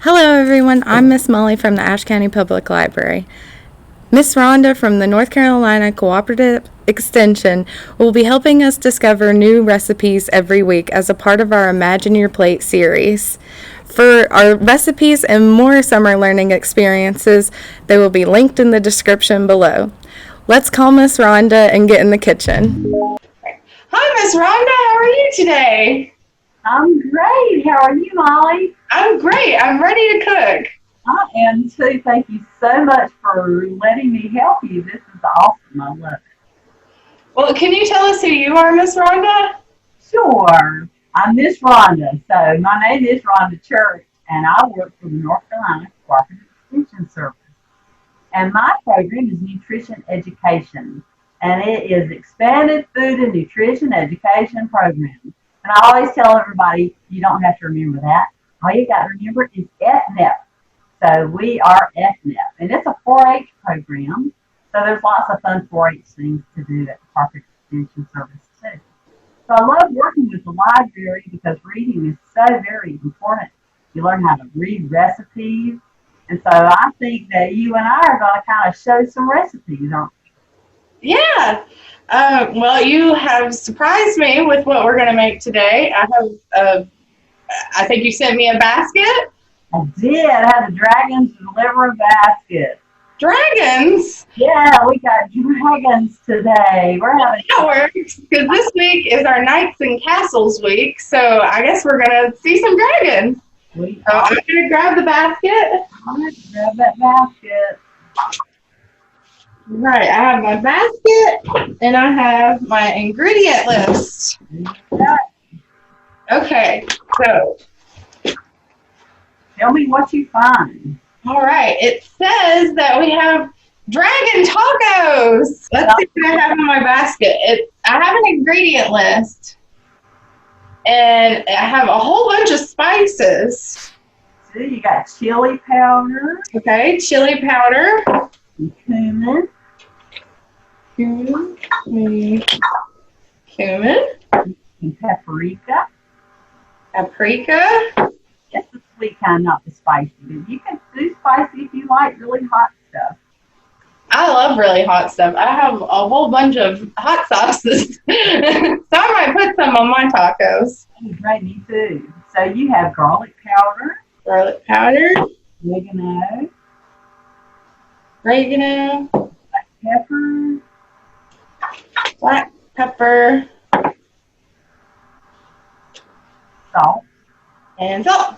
Hello everyone, I'm Miss Molly from the Ashe County Public Library. Miss Rhonda from the North Carolina Cooperative Extension will be helping us discover new recipes every week as a part of our Imagine Your Plate series. For our recipes and more summer learning experiences, they will be linked in the description below. Let's call Miss Rhonda and get in the kitchen. Hi, Miss Rhonda. How are you today? I'm great. How are you, Molly? I'm great. I'm ready to cook. I am too. Thank you so much for letting me help you. This is awesome. I love it. Well, can you tell us who you are, Miss Rhonda? Sure. I'm Miss Rhonda. So my name is Rhonda Church, and I work for the North Carolina Cooperative Extension Service. And my program is Nutrition Education, and it is Expanded Food and Nutrition Education Program. And I always tell everybody, you don't have to remember that. All you got to remember is EFNEP. So we are EFNEP, and it's a 4-H program. So there's lots of fun 4-H things to do at the Park Extension Service too. So I love working with the library because reading is so very important. You learn how to read recipes. And so I think that you and I are going to kind of show some recipes, aren't we? Yeah. Well, you have surprised me with what we're going to make today. I think you sent me a basket. I did. I had the dragons deliver a basket. Dragons? Yeah, we got dragons today. We're having that works because this week is our Knights and Castles week, so I guess we're going to see some dragons. So I'm going to grab the basket. All right, grab that basket. Right, I have my basket and I have my ingredient list. Okay, so tell me what you find. All right, it says that we have dragon tacos. Let's see what I have in my basket. I have an ingredient list and I have a whole bunch of spices. So you got chili powder. Okay, chili powder. And cumin. Cumin. And paprika. Paprika. That's the sweet kind, not the spicy. But you can do spicy if you like really hot stuff. I love really hot stuff. I have a whole bunch of hot sauces. So I might put some on my tacos. Right, me too. So you have garlic powder. Garlic powder. Oregano. Black pepper. Black pepper. Salt. And salt.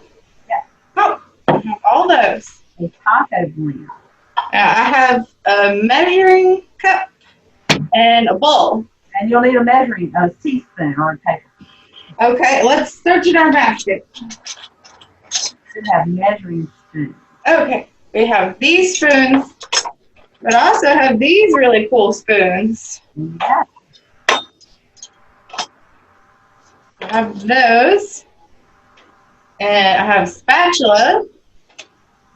Yeah. Oh, I have all those. A taco blend. I have a measuring cup and a bowl. And you'll need a teaspoon or a tablespoon. Okay, let's search in our basket. You have measuring spoons. Okay, we have these spoons, but I also have these really cool spoons. Yeah. I have those. And I have a spatula.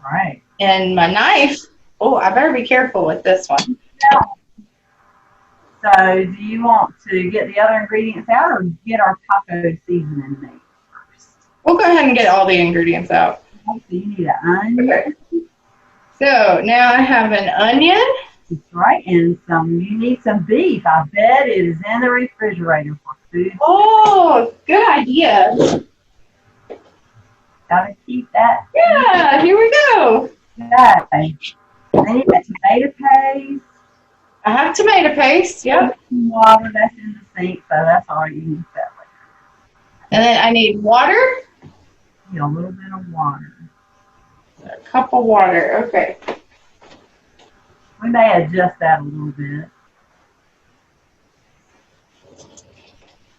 Right. And my knife. Oh, I better be careful with this one. Yeah. So do you want to get the other ingredients out or get our taco seasoning made first? We'll go ahead and get all the ingredients out. Okay, so you need an onion. Okay. So now I have an onion. That's right, and you need some beef. I bet it is in the refrigerator for food. Oh, good idea. Gotta keep that. Yeah, here we go. Okay. Then you got tomato paste. I have tomato paste, yep. Some water, that's in the sink, so that's all you need that later. And then I need water. Need a little bit of water. A cup of water, okay. We may adjust that a little bit.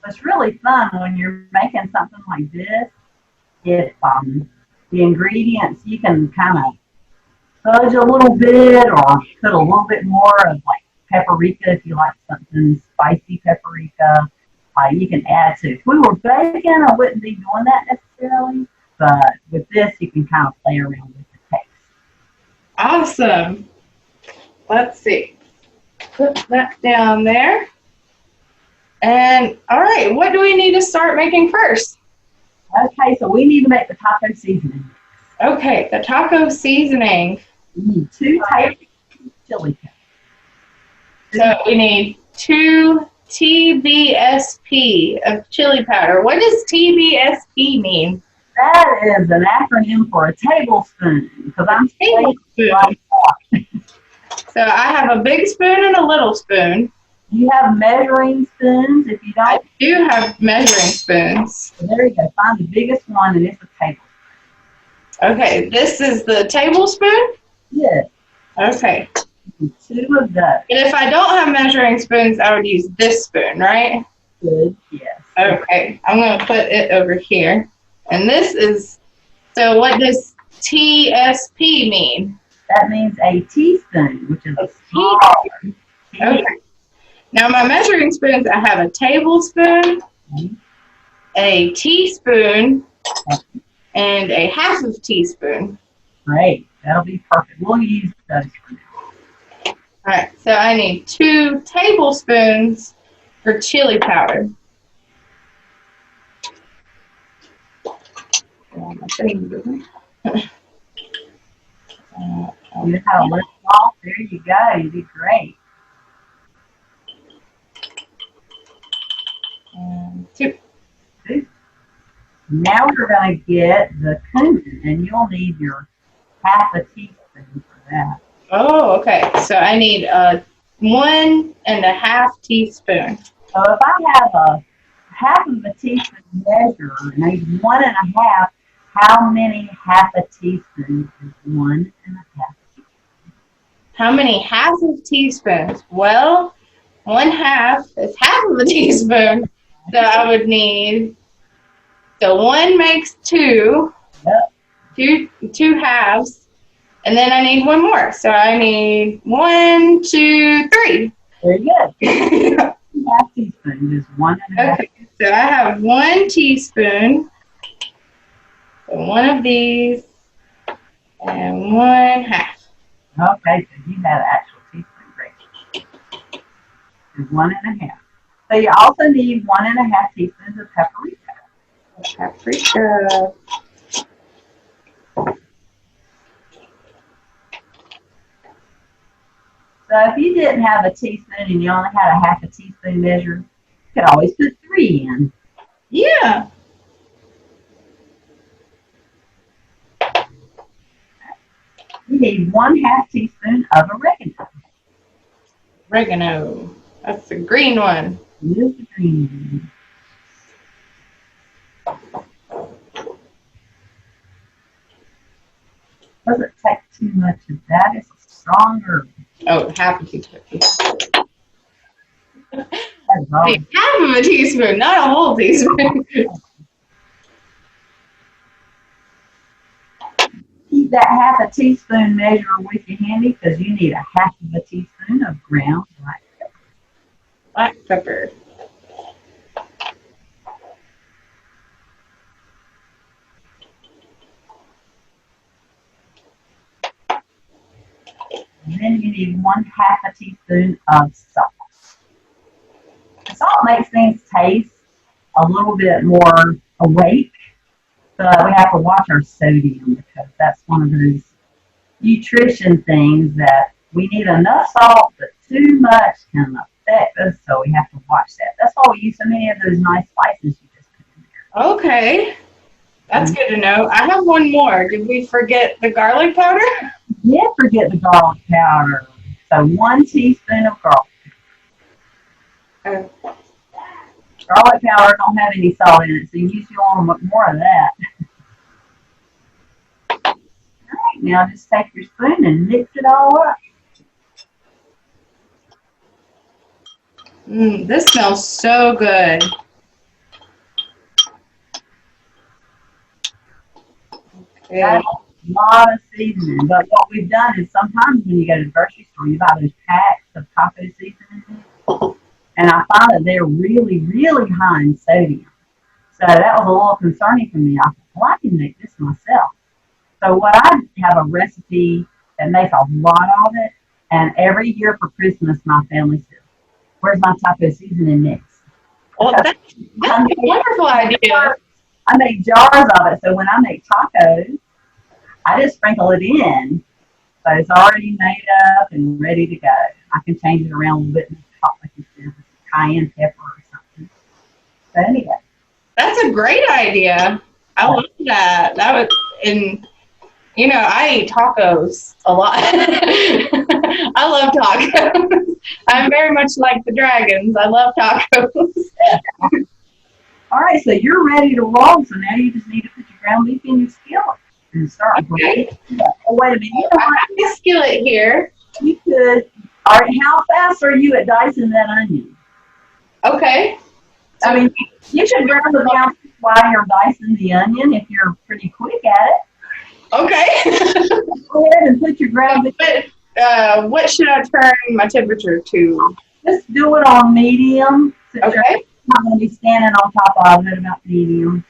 It's really fun when you're making something like this. If the ingredients, you can kind of fudge a little bit or put a little bit more of like paprika if you like something spicy paprika. You can add to. If we were baking, I wouldn't be doing that necessarily, but with this, you can kind of play around with the taste. Awesome. Let's see. Put that down there. And all right, what do we need to start making first? Okay, so we need to make the taco seasoning. Okay, the taco seasoning. You need 2 tablespoons of chili powder. So we need 2 TBSP of chili powder. What does TBSP mean? That is an acronym for a tablespoon, because I'm Tablespoon. So I have a big spoon and a little spoon. You have measuring spoons. If you I don't, do have measuring spoons. there you go. Find the biggest one, and it's a tablespoon. Okay, this is the tablespoon? Yes. Okay. 2 of those. And if I don't have measuring spoons, I would use this spoon, right? Good. Yes. Okay, I'm going to put it over here. And this is, so what does TSP mean? That means a teaspoon, which is a small. Okay. Now my measuring spoons, I have a tablespoon, a teaspoon, and a half of teaspoon. Great. That'll be perfect. We'll use those for now. All right, so I need 2 tablespoons for chili powder. You have a little salt. There you go. You did great. And 2. Now we're going to get the cumin, and you'll need your half a teaspoon for that. Oh, okay. So I need 1.5 teaspoon. So if I have a half of a teaspoon measure and I need 1.5, how many half a teaspoon is 1.5 teaspoons? How many half of teaspoons? Well, 1/2 is half of a teaspoon. So I would need, so 1 makes 2. Yep. Two halves. And then I need 1 more. So I need 1, 2, 3. Very good. Half teaspoon is 1.5. Okay, so I have 1 teaspoon. So 1 of these and 1/2. Okay, so you have an actual teaspoon. Great. And 1.5. So you also need 1.5 teaspoons of paprika. Paprika. So if you didn't have a teaspoon and you only had a half a teaspoon measure, you could always put 3 in. Yeah. You need 1/2 teaspoon of oregano. Oregano. That's the green one. Use the green. Doesn't take too much of that. It's a stronger. Oh, half a teaspoon. That's all. Half of a teaspoon, not a whole teaspoon. Keep that half a teaspoon measure with you handy because you need a half of a teaspoon of ground black pepper. Black pepper. And then you need 1/2 a teaspoon of salt. Salt makes things taste a little bit more awake, but we have to watch our sodium because that's one of those nutrition things that we need enough salt, but too much can affect us, so we have to watch that. That's why we use so many of those nice spices you just put in there. Okay. That's good to know. I have 1 more. Did we forget the garlic powder? You did forget the garlic powder. So 1 teaspoon of garlic. Oh. Garlic powder don't have any salt in it, so you usually want more of that. All right, now just take your spoon and mix it all up. This smells so good. Okay. That's a lot of seasoning, but what we've done is sometimes when you go to the grocery store, you buy those packs of taco seasoning, and I find that they're really, really high in sodium. So that was a little concerning for me. I thought, well, I can make this myself. So what I have a recipe that makes a lot of it, and every year for Christmas, my family says, "Where's my taco seasoning mix?" Well, that's a wonderful idea. I make jars of it, so when I make tacos, I just sprinkle it in, so it's already made up and ready to go. I can change it around a little bit in the top, like you said, with cayenne pepper or something. So anyway. That's a great idea. I love that. That would, and you know, I eat tacos a lot. I love tacos. I'm very much like the dragons. I love tacos. All right, so you're ready to roll. So now you just need to put your ground beef in your skillet and start. Okay. Oh, wait a minute. You know I have a skillet here. you could. All right, how fast are you at dicing that onion? Okay. I mean, you should ground the ground beef while you're dicing the onion if you're pretty quick at it. Okay. Go ahead and put your ground beef. But what should I turn my temperature to? Just do it on medium. Since Okay. you're not going to be standing on top of it, about medium.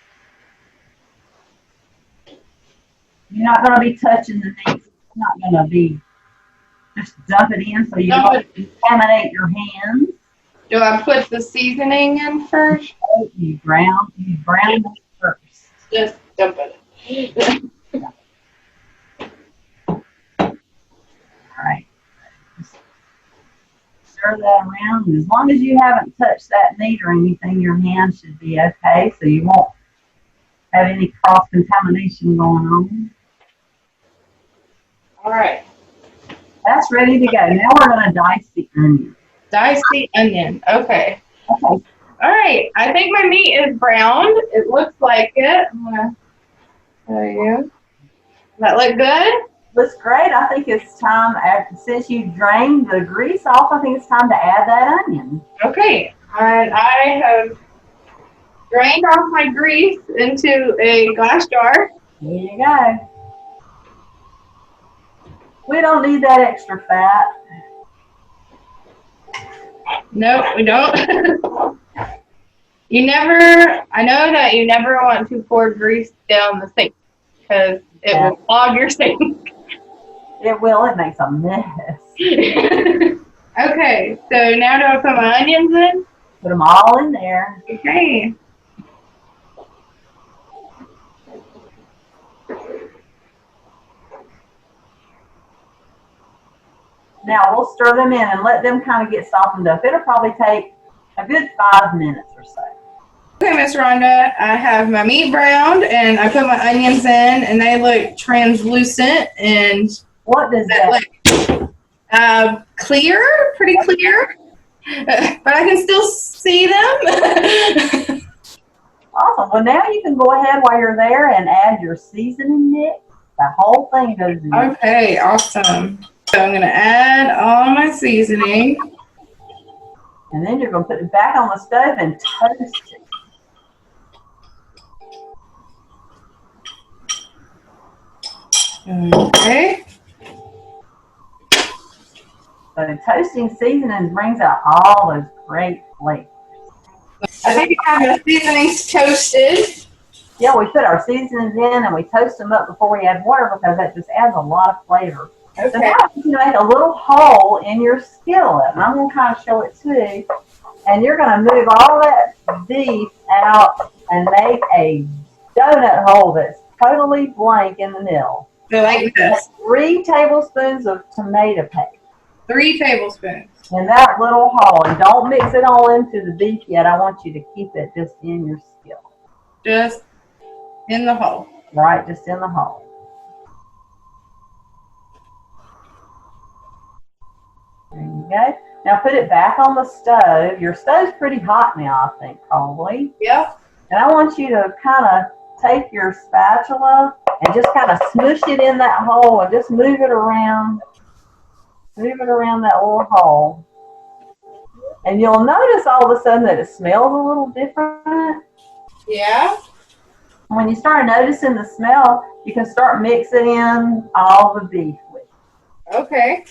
You're not going to be touching the meat. It's not going to be, just dump it in so you don't contaminate your hands. Do I put the seasoning in first? You brown it first. Just dump it. All right. Just stir that around. And as long as you haven't touched that meat or anything, your hands should be okay, so you won't have any cross-contamination going on. All right. That's ready to go. Now we're going to dice the onion. Dice the onion. Okay. Okay. All right. I think my meat is browned. It looks like it. I'm gonna show you. Does that look good? Looks great. I think it's time, since you drained the grease off, I think it's time to add that onion. Okay. And I have drained off my grease into a glass jar. There you go. We don't need that extra fat. Nope, we don't. I know that you never want to pour grease down the sink because it will clog your sink. It will. It makes a mess. Okay, so now do I put my onions in? Put them all in there. Okay. Now we'll stir them in and let them kind of get softened up. It'll probably take a good 5 minutes or so. Okay, Miss Rhonda, I have my meat browned and I put my onions in and they look translucent and What does that look clear, pretty clear, but I can still see them. Awesome. Well, now you can go ahead while you're there and add your seasoning mix. The whole thing goes in. Okay, awesome. So I'm going to add all my seasoning. And then you're going to put it back on the stove and toast it. Okay. So toasting seasoning brings out all those great flavors. I think I have the seasonings toasted. Yeah, we put our seasonings in and we toast them up before we add water because that just adds a lot of flavor. Okay. So now you make a little hole in your skillet. And I'm going to kind of show it too. And you're going to move all that beef out and make a donut hole that's totally blank in the middle. So like this. 3 tablespoons of tomato paste 3 tablespoons. in that little hole. And don't mix it all into the beef yet. I want you to keep it just in your skillet. Just in the hole. Right, just in the hole. There you go. Now put it back on the stove. Your stove's pretty hot now, I think, probably. Yep. And I want you to kind of take your spatula and just kind of smush it in that hole and just move it around. Move it around that little hole. And you'll notice all of a sudden that it smells a little different. Yeah. When you start noticing the smell, you can start mixing in all the beef with it. Okay.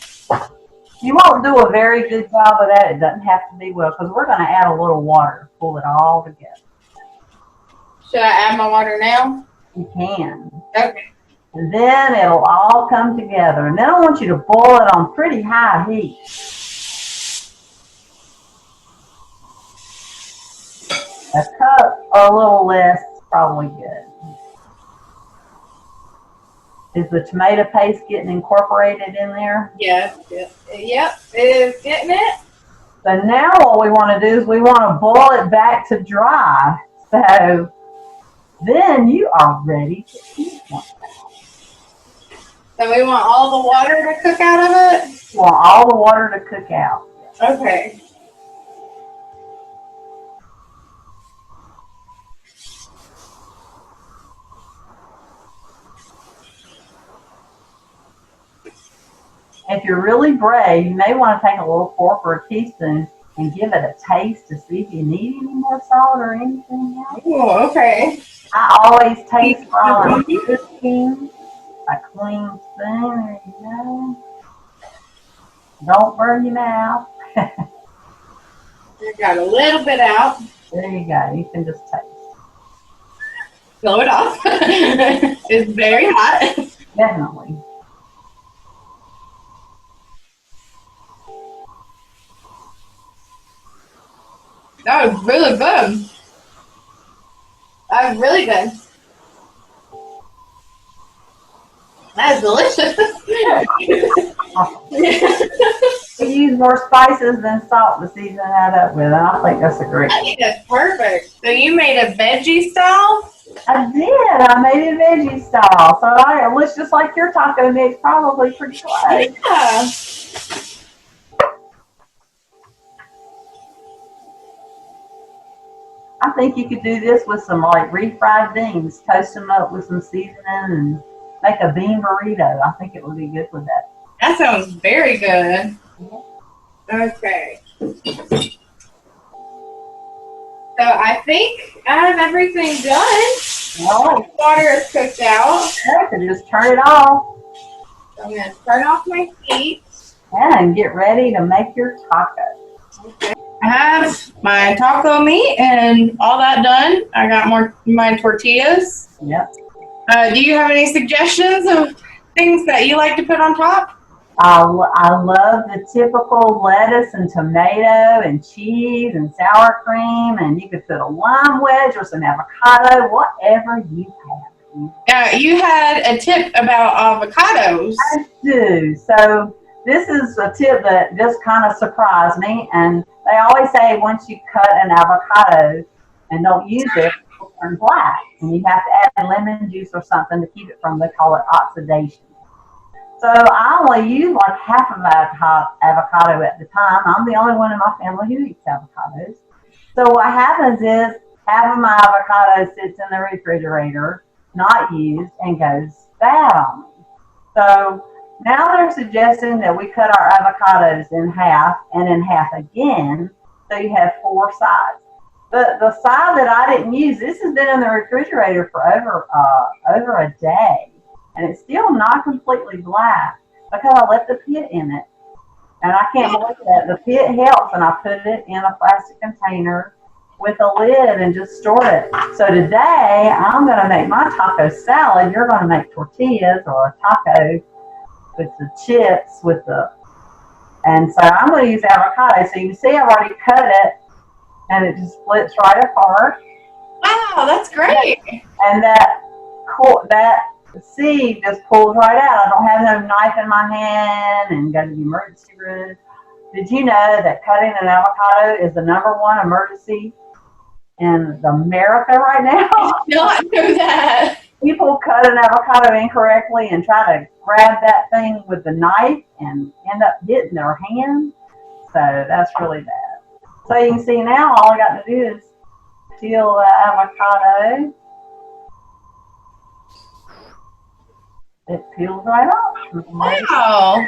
You won't do a very good job of that. It doesn't have to be well because we're going to add a little water to pull it all together. Should I add my water now? You can. Okay. And then it'll all come together. And then I want you to boil it on pretty high heat. A cup or a little less is probably good. Is the tomato paste getting incorporated in there? Yes. Yep. It's getting it. So now what we want to do is we want to boil it back to dry. So then you are ready to eat one. So we want all the water to cook out of it? We want all the water to cook out. Okay. If you're really brave, you may want to take a little fork or a teaspoon and give it a taste to see if you need any more salt or anything else. Oh, okay. I always taste while I'm cooking. A clean spoon, there you go. Don't burn your mouth. I got a little bit out. There you go. You can just taste. Blow it off. It's very hot. Definitely. That was really good. That was really good. That's delicious. We use more spices than salt to season that up with, and I think that's a great. I think that's perfect. So you made a veggie style? I did. I made it veggie style, so it looks just like your taco mix, probably pretty close. Yeah. I think you could do this with some like refried beans, toast them up with some seasoning, and make a bean burrito. I think it would be good with that. That sounds very good. Okay. So I think I have everything done. All right. Water is cooked out. I can just turn it off. So I'm going to turn off my heat. And get ready to make your tacos. Okay. I have my taco meat and all that done. I got my tortillas. Yep. Do you have any suggestions of things that you like to put on top? I love the typical lettuce and tomato and cheese and sour cream, and you could put a lime wedge or some avocado, whatever you have. You had a tip about avocados. I do. So this is a tip that just kind of surprised me, and they always say once you cut an avocado and don't use it, it'll turn black, and you have to add lemon juice or something to keep it from, they call it oxidation. So I only use like half of avocado at the time. I'm the only one in my family who eats avocados. So what happens is half of my avocado sits in the refrigerator, not used, and goes bad on me. So now they're suggesting that we cut our avocados in half and in half again, so you have 4 sides. But the side that I didn't use, this has been in the refrigerator for over a day. And it's still not completely black because I left the pit in it. And I can't believe that. The pit helps, and I put it in a plastic container with a lid and just store it. So today, I'm going to make my taco salad. You're going to make tortillas or a taco with the chips and so I'm going to use avocado. So you can see I've already cut it, and it just splits right apart. Wow, that's great. And that the seed just pulls right out. I don't have no knife in my hand and go to the emergency room. Did you know that cutting an avocado is the #1 emergency in America right now? I did not know that. People cut an avocado incorrectly and try to grab that thing with the knife and end up hitting their hand. So that's really bad. So you can see now all I got to do is peel the avocado. It peels right off. Wow.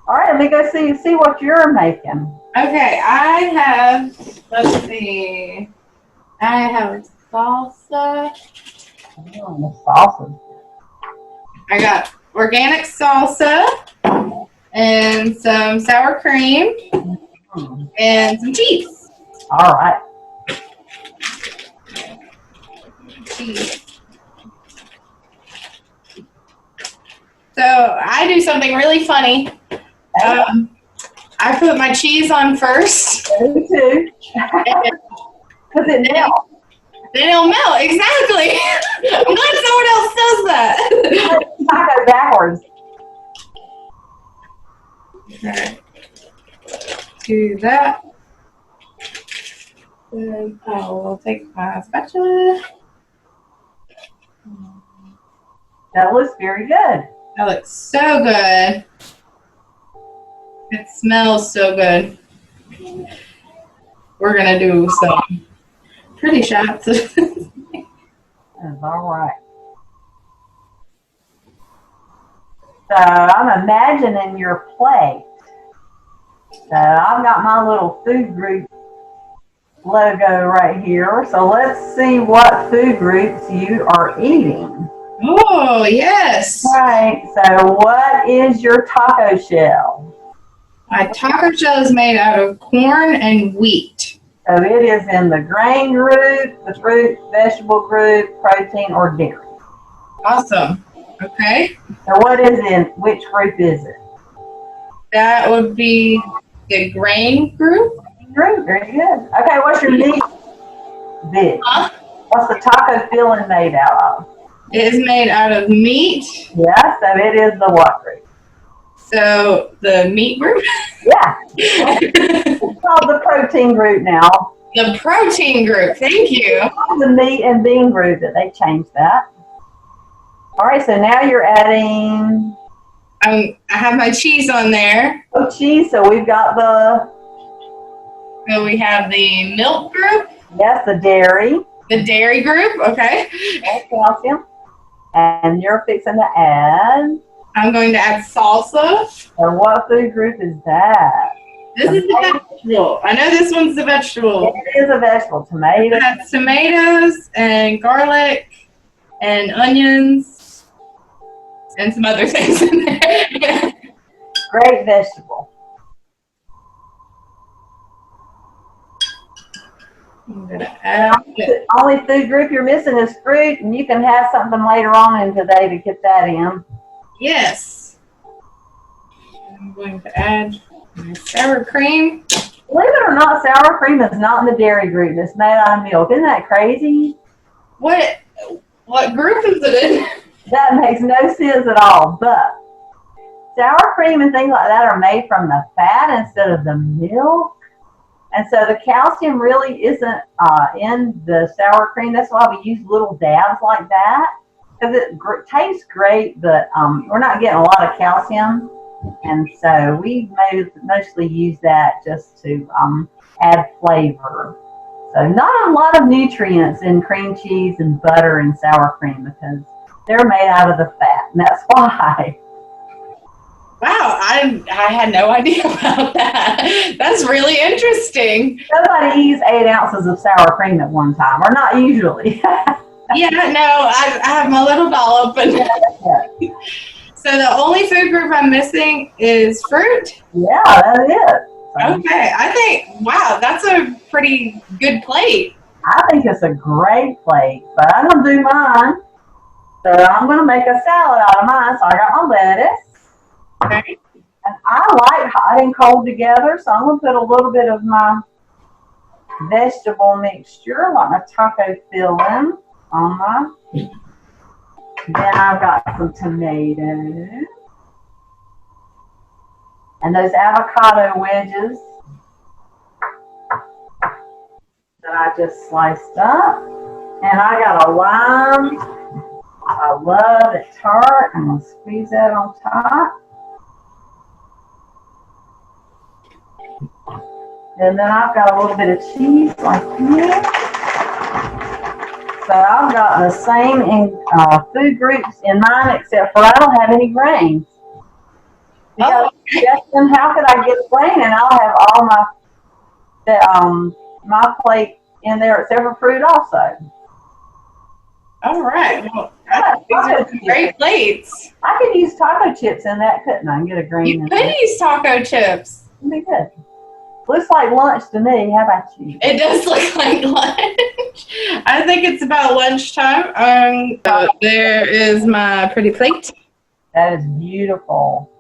All right, let me go see what you're making. Okay, I have, let's see, I have salsa. Oh, the salsa. I got organic salsa and some sour cream and some cheese. All right. Cheese. So I do something really funny. I put my cheese on first. Me too. Because it melts. Then it'll melt. Exactly. I'm glad someone else does that. yours. Okay. Do that. Then I will take my spatula. That looks very good. That looks so good. It smells so good. We're gonna do some pretty shots. That's all right. So I'm imagining your plate. So I've got my little food group logo right here. So let's see what food groups you are eating. Oh, yes. Right. So what is your taco shell? My taco shell is made out of corn and wheat. So it is in the grain group, the fruit, vegetable group, protein, or dairy. Awesome. Okay. So what is in which group is it? That would be the grain group. Group, very good. Okay, what's your meat? Big. Huh? What's the taco filling made out of? It is made out of meat. Yeah, so it is the what group? So the meat group. Yeah. It's called the protein group now. The protein group. Thank you. The meat and bean group that they changed that. All right, so now you're adding I have my cheese on there. cheese. So we've got So we have the milk group, the dairy, the dairy group. Okay. calcium, and you're fixing to add. I'm going to add salsa. So what food group is that? This is the vegetable. I know this one's the vegetable. It is a vegetable. Tomato. It has tomatoes and garlic and onions and some other things in there. Great vegetable. I'm gonna add The only food group you're missing is fruit, and you can have something later on in today to get that in. yes. I'm going to add my sour cream. Believe it or not, sour cream is not in the dairy group. It's made out of milk. Isn't that crazy? What group is it in? That makes no sense at all. But sour cream and things like that are made from the fat instead of the milk. And so the calcium really isn't in the sour cream. That's why we use little dabs like that. Because it tastes great, but we're not getting a lot of calcium. And so we mostly use that just to add flavor. So not a lot of nutrients in cream cheese and butter and sour cream because they're made out of the fat. And that's why. Wow, I had no idea about that. That's really interesting. Nobody eats 8 ounces of sour cream at one time, or not usually. Yeah, no, I have my little dollop. And so the only food group I'm missing is fruit? Yeah, that is. So Okay, I think, wow, that's a pretty good plate. I think it's a great plate, but I'm going to do mine. So I'm going to make a salad out of mine. So I got my lettuce. Okay. And I like hot and cold together, so I'm going to put a little bit of my vegetable mixture, like my taco filling, on my. Then I've got some tomatoes. And those avocado wedges that I just sliced up. And I got a lime. I love it tart. I'm going to squeeze that on top. And then I've got a little bit of cheese like this. So I've got the same food groups in mine, except for I don't have any grains. Oh, Justin, how could I get grain and I'll have all my plate in there except for fruit also. all right. Well, these are some great plates. I could use taco chips in that, couldn't I? And get a grain You in could there. use taco chips. It'd be good. Looks like lunch to me. How about you? It does look like lunch. I think it's about lunchtime. There is my pretty plate. That is beautiful.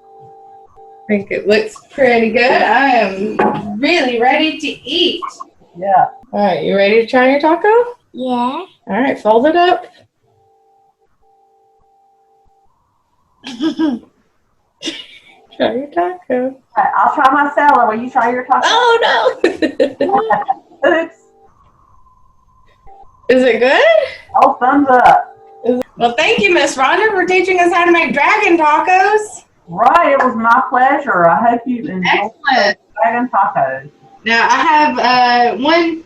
I think it looks pretty good. I am really ready to eat. Yeah. All right, you ready to try your taco? Yeah. All right, fold it up. Try your taco. I'll try my salad. Will you try your taco? Oh no! Oops. Is it good? Oh, thumbs up. Well, thank you, Miss Rhonda, for teaching us how to make dragon tacos. Right, it was my pleasure. I hope you enjoyed Excellent. dragon tacos. Now, I have one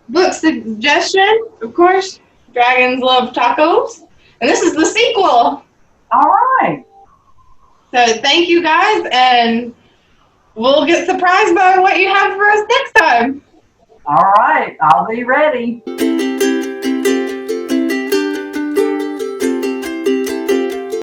book suggestion, of course. Dragons love tacos. And this is the sequel. All right. So thank you guys, and we'll get surprised by what you have for us next time. All right. I'll be ready.